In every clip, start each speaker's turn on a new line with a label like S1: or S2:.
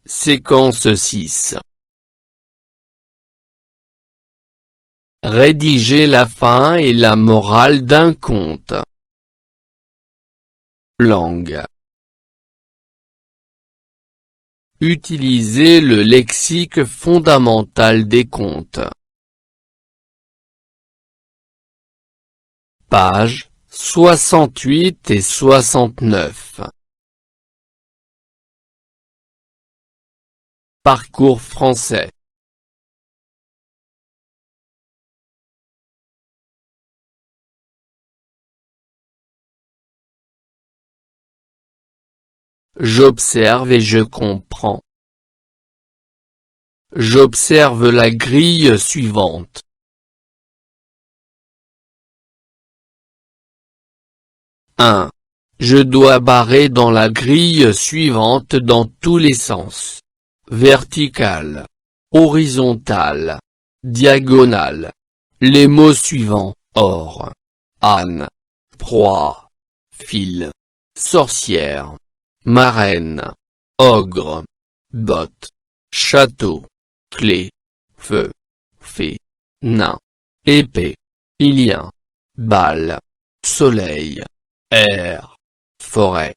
S1: Séquence 6. Rédiger la fin et la morale d'un conte. Langue. Utilisez le lexique fondamental des contes. Pages 68 et 69. Parcours français. J'observe et je comprends. J'observe la grille suivante. Je dois barrer dans la grille suivante dans tous les sens. Verticale, horizontale, diagonale. Les mots suivants: or, âne, proie, fil, sorcière, marraine, ogre, botte, château, clé, feu, fée, nain, épée, ilien, balle, soleil, air, forêt.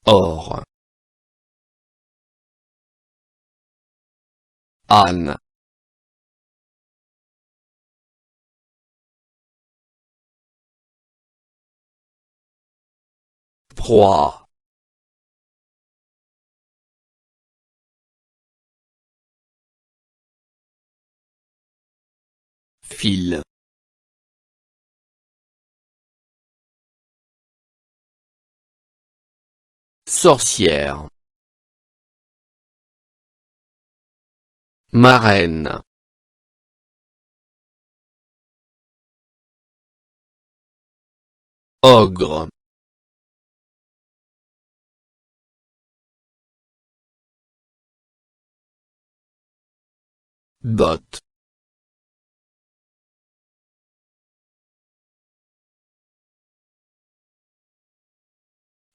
S1: Or, âne, proie, fil, sorcière, marraine, ogre, botte,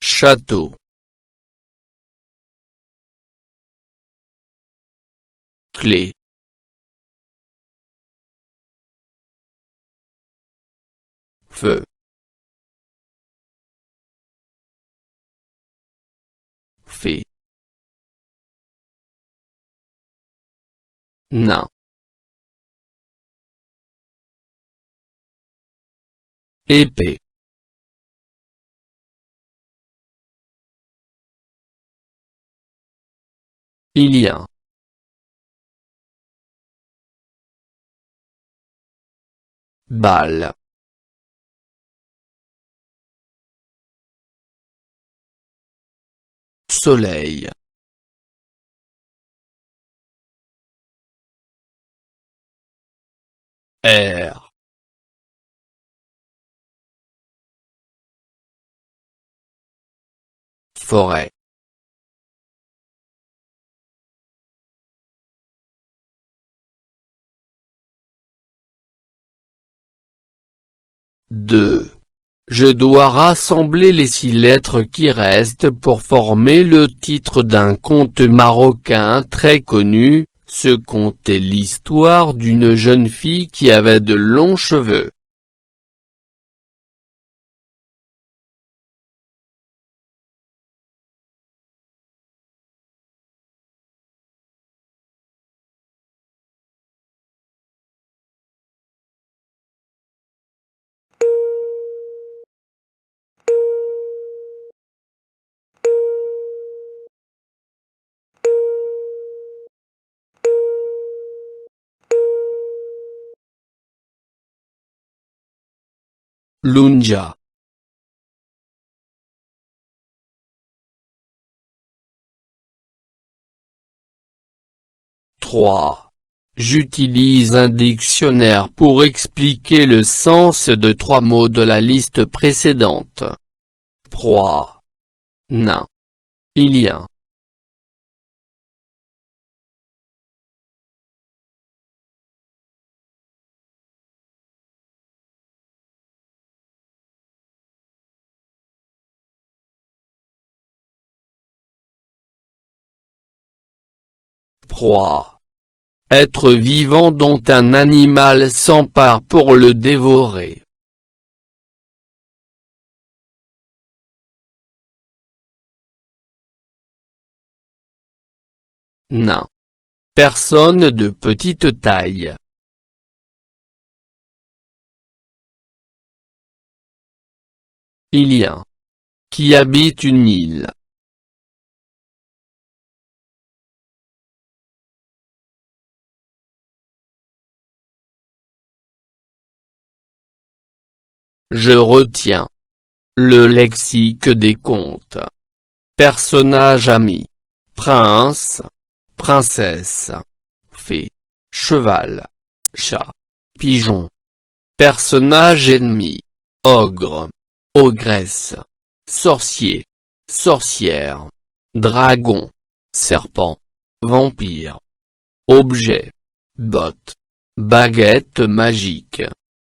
S1: château, clé, feu, fée, nain, épée, ilien, balle, soleil, air, forêt. Je dois rassembler les 6 lettres qui restent pour former le titre d'un conte marocain très connu. Ce conte est l'histoire d'une jeune fille qui avait de longs cheveux. Lounja. J'utilise un dictionnaire pour expliquer le sens de 3 mots de la liste précédente. Proie, nain, ilien. proie. Être vivant dont un animal s'empare pour le dévorer. Nain. Personne de petite taille. Ilien. Qui habite une île. Je retiens. Le lexique des contes. Personnage ami. Prince. Princesse. Fée. Cheval. Chat. Pigeon. Personnage ennemi. Ogre. Ogresse. Sorcier. Sorcière. Dragon. Serpent. Vampire. Objet. Botte. Baguette magique.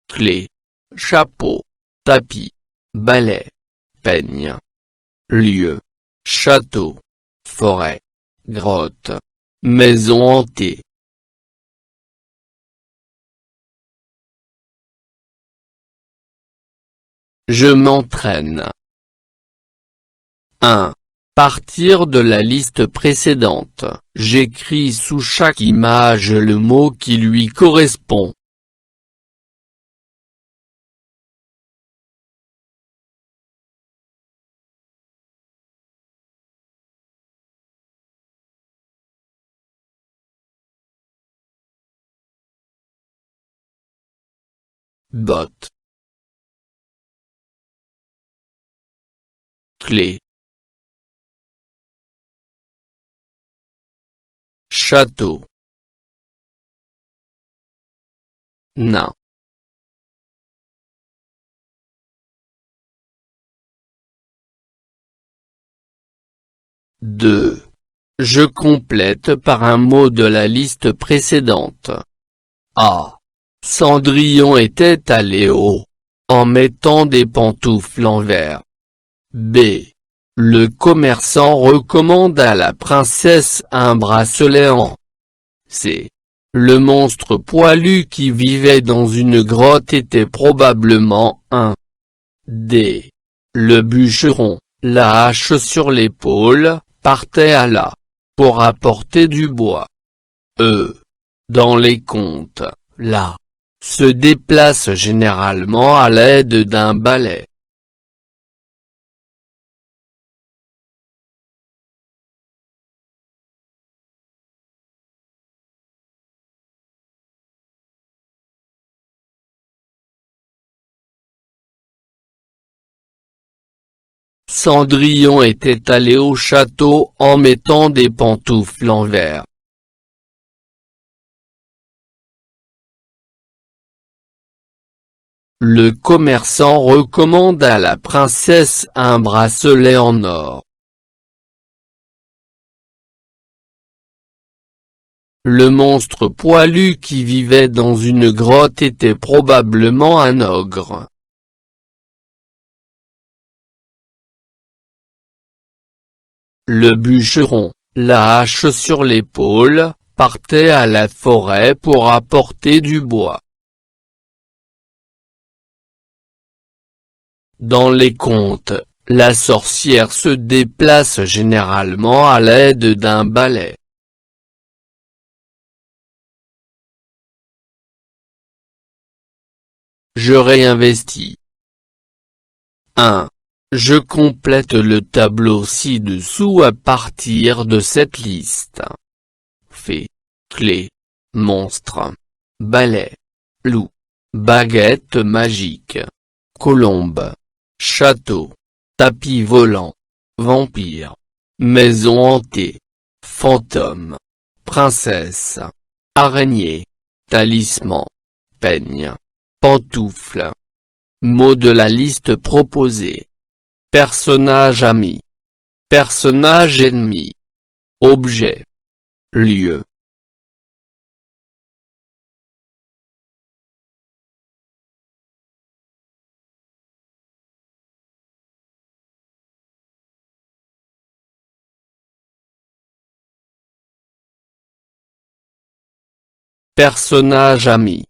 S1: Clé. Chapeau. Tapis. Balai. Peigne. Lieu. Château. Forêt. Grotte. Maison hantée. Je m'entraîne. 1. Partir de la liste précédente, j'écris sous chaque image le mot qui lui correspond. Botte. Clé. Château. Nain. Deux. Je complète par un mot de la liste précédente. A. Cendrillon était allé au, en mettant des pantoufles en verre. B. Le commerçant recommande à la princesse un bracelet en. C. Le monstre poilu qui vivait dans une grotte était probablement un. D. Le bûcheron, la hache sur l'épaule, partait à la pour apporter du bois. E. Dans les contes, la se déplace généralement à l'aide d'un balai. Cendrillon était allé au château en mettant des pantoufles en verre. Le commerçant recommande à la princesse un bracelet en or. Le monstre poilu qui vivait dans une grotte était probablement un ogre. Le bûcheron, la hache sur l'épaule, partait à la forêt pour apporter du bois. Dans les contes, la sorcière se déplace généralement à l'aide d'un balai. Je réinvestis. 1. Je complète le tableau ci-dessous à partir de cette liste. Fée, clé, monstre, balai, loup, baguette magique, colombe, château, tapis volant, vampire, maison hantée, fantôme, princesse, araignée, talisman, peigne, pantoufle. Mots de la liste proposée. Personnage ami. Personnage ennemi. Objet. Lieu. Personnage ami.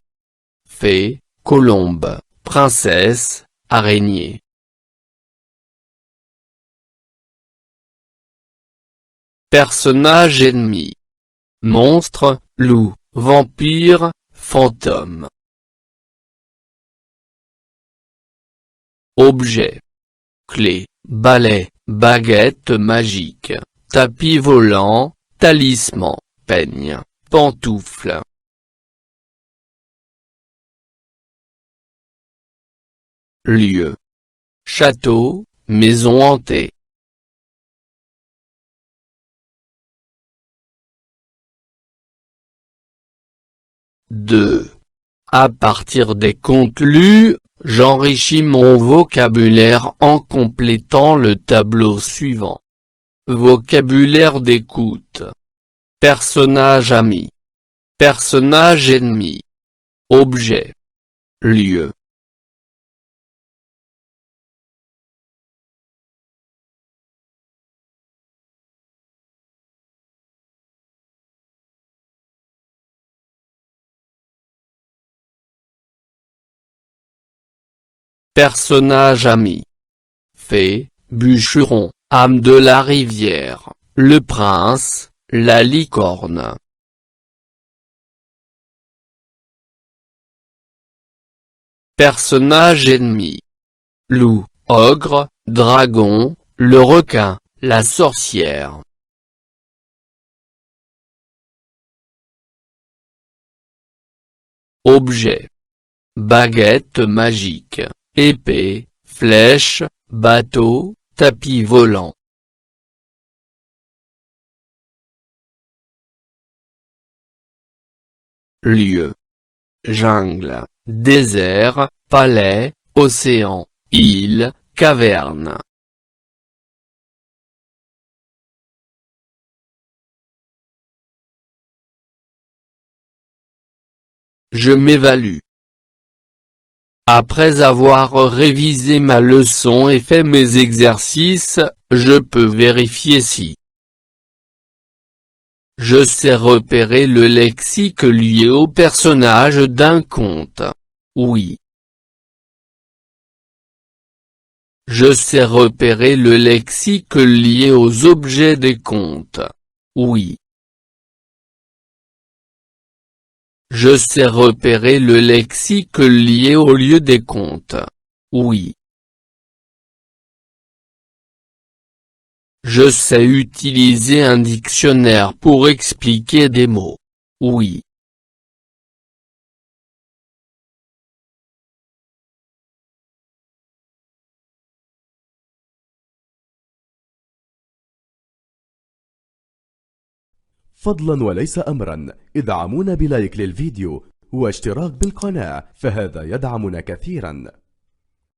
S1: Fée, colombe, princesse, araignée. Personnage ennemi. Monstre, loup, vampire, fantôme. Objet. Clé, balai, baguette magique, tapis volant, talisman, peigne, pantoufle. Lieu. Château, maison hantée. À partir des contes lus, j'enrichis mon vocabulaire en complétant le tableau suivant. Vocabulaire d'écoute. Personnage ami. Personnage ennemi. Objet. Lieu. Personnage ami. Fée, bûcheron, âme de la rivière, le prince, la licorne. Personnage ennemi. Loup, ogre, dragon, le requin, la sorcière. Objet. Baguette magique, épée, flèche, bateau, tapis volant. Lieu. Jungle, désert, palais, océan, île, caverne. Je m'évalue. Après avoir révisé ma leçon et fait mes exercices, je peux vérifier si je sais repérer le lexique lié au personnage d'un conte. Oui. Je sais repérer le lexique lié aux objets des contes. Oui. Je sais repérer le lexique lié au lieu des contes. Oui. Je sais utiliser un dictionnaire pour expliquer des mots. Oui.
S2: فضلا وليس أمرا ادعمونا بلايك للفيديو واشتراك بالقناة، فهذا يدعمنا كثيرا.